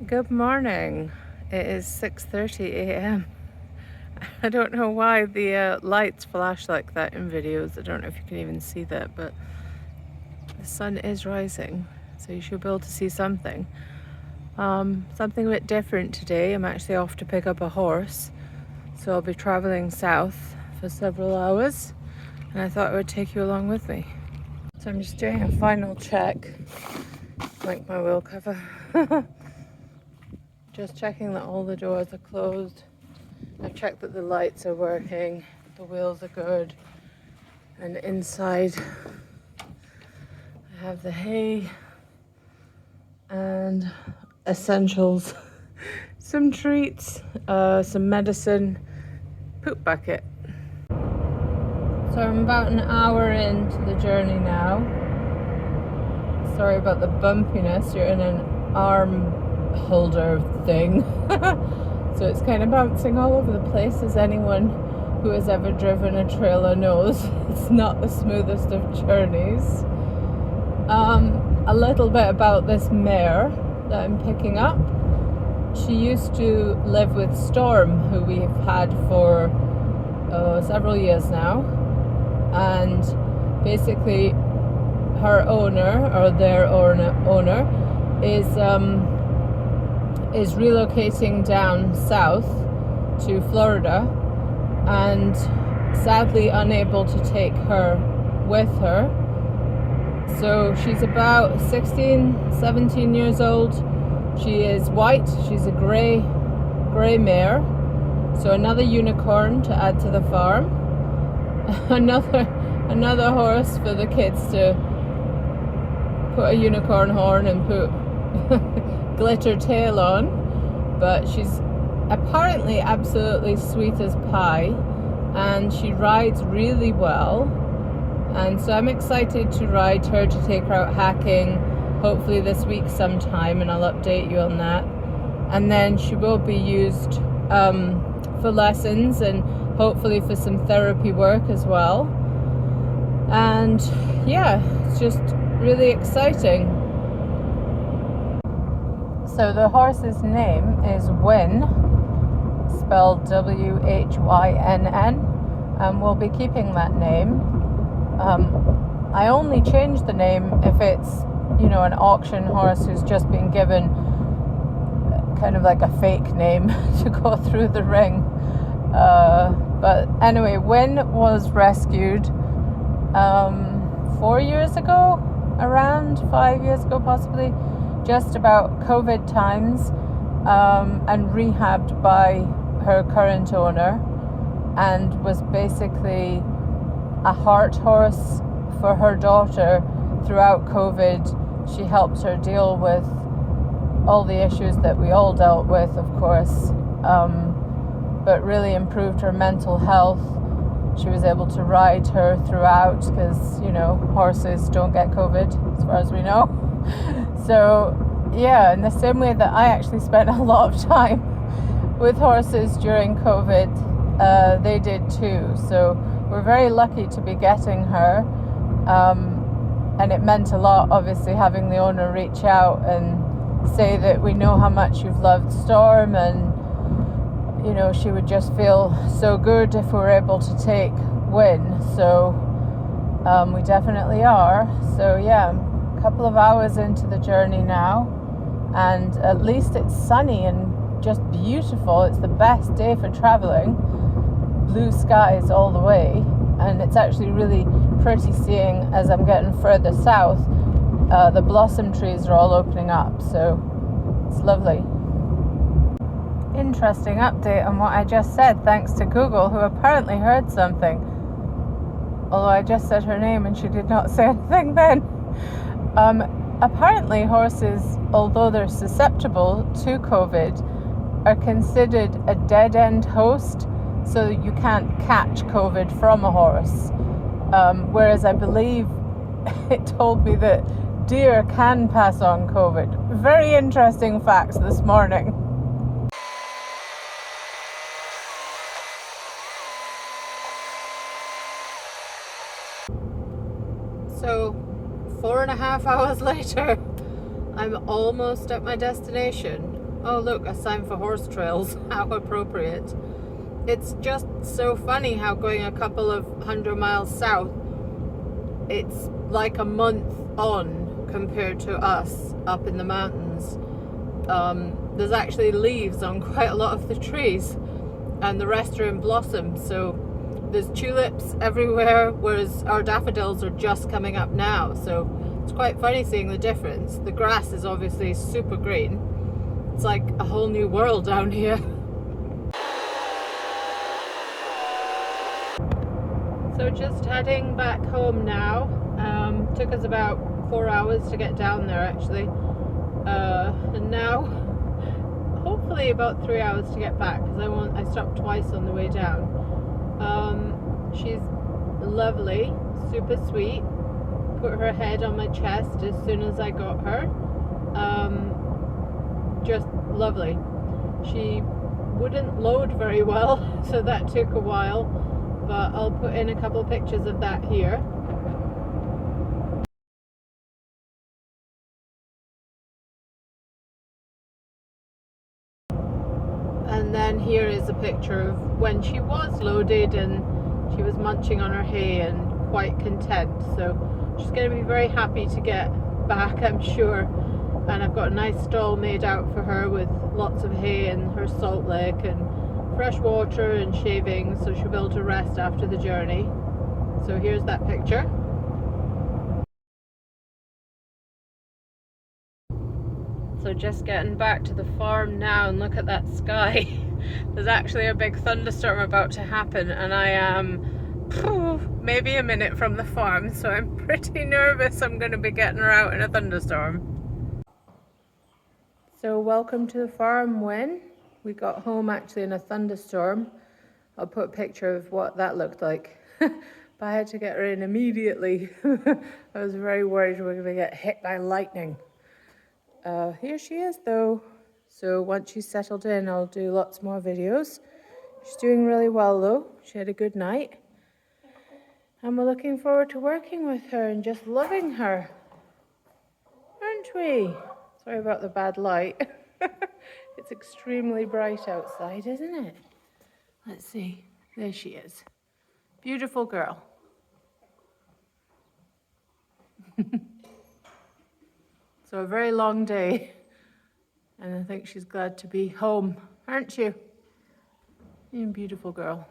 Good morning. It is 6:30 a.m. I don't know why the lights flash like that in videos. I don't know if you can even see that, but the sun is rising, so you should be able to see something. Something a bit different today. I'm actually off to pick up a horse, so I'll be traveling south for several hours, and I thought I would take you along with me. So I'm just doing a final check, like my wheel cover. Just checking that all the doors are closed. I've checked that the lights are working, the wheels are good, and inside I have the hay and essentials, some treats, some medicine, poop bucket. So I'm about an hour into the journey now. Sorry about the bumpiness, you're in an arm holder thing. So it's kind of bouncing all over the place, as anyone who has ever driven a trailer knows. It's not the smoothest of journeys. A little bit about this mare that I'm picking up. She used to live with Storm, who we've had for several years now, and basically her owner, or their owner is relocating down south to Florida, and sadly unable to take her with her. So she's about 17 years old. She is white. She's a grey mare. So another unicorn to add to the farm. another horse for the kids to put a unicorn horn and put glitter tail on. But she's apparently absolutely sweet as pie, and she rides really well. And so I'm excited to ride her, to take her out hacking, hopefully this week sometime, and I'll update you on that. And then she will be used for lessons and hopefully for some therapy work as well. And yeah, it's just really exciting. So the horse's name is Wynn, spelled Whynn, and we'll be keeping that name. I only change the name if it's, an auction horse who's just been given kind of like a fake name to go through the ring. But anyway, Wynn was rescued 4 years ago, around 5 years ago possibly, just about COVID times, and rehabbed by her current owner, and was basically a heart horse for her daughter throughout COVID. She helped her deal with all the issues that we all dealt with, of course, but really improved her mental health. She was able to ride her throughout because, horses don't get COVID as far as we know. So, yeah, in the same way that I actually spent a lot of time with horses during COVID, they did too. So we're very lucky to be getting her, and it meant a lot, obviously, having the owner reach out and say that we know how much you've loved Storm, and she would just feel so good if we were able to take Wynn. So we definitely are. So yeah, a couple of hours into the journey now, and at least it's sunny and just beautiful. It's the best day for traveling. Blue skies all the way, and it's actually really pretty seeing, as I'm getting further south, the blossom trees are all opening up, so it's lovely. Interesting update on what I just said, thanks to Google, who apparently heard something, although I just said her name and she did not say anything then. Apparently horses, although they're susceptible to COVID, are considered a dead-end host, so you can't catch COVID from a horse. Whereas I believe it told me that deer can pass on COVID. Very interesting facts this morning. So 4.5 hours later, I'm almost at my destination. Oh look, a sign for horse trails. How appropriate. It's just so funny how going a couple of 100 miles south, it's like a month on compared to us up in the mountains. There's actually leaves on quite a lot of the trees and the rest are in blossom, so there's tulips everywhere, whereas our daffodils are just coming up now. So it's quite funny seeing the difference. The grass is obviously super green. It's like a whole new world down here. So just heading back home now. Took us about 4 hours to get down there actually. And now hopefully about 3 hours to get back, because I stopped twice on the way down. She's lovely, super sweet. Put her head on my chest as soon as I got her. Just lovely. She wouldn't load very well, so that took a while, but I'll put in a couple of pictures of that here. And then here is a picture of when she was loaded and she was munching on her hay and quite content. So she's going to be very happy to get back, I'm sure. And I've got a nice stall made out for her with lots of hay and her salt lick and fresh water and shavings, so she'll be able to rest after the journey. So here's that picture. So just getting back to the farm now, and look at that sky. There's actually a big thunderstorm about to happen, and I am maybe a minute from the farm, so I'm pretty nervous I'm going to be getting her out in a thunderstorm. So welcome to the farm, Wen. We got home actually in a thunderstorm. I'll put a picture of what that looked like. But I had to get her in immediately. I was very worried we were going to get hit by lightning. Here she is though. So once she's settled in, I'll do lots more videos. She's doing really well though. She had a good night. And we're looking forward to working with her and just loving her. Aren't we? Sorry about the bad light. It's extremely bright outside, isn't it? Let's see. There she is. Beautiful girl. So a very long day, and I think she's glad to be home, aren't you? You're a beautiful girl.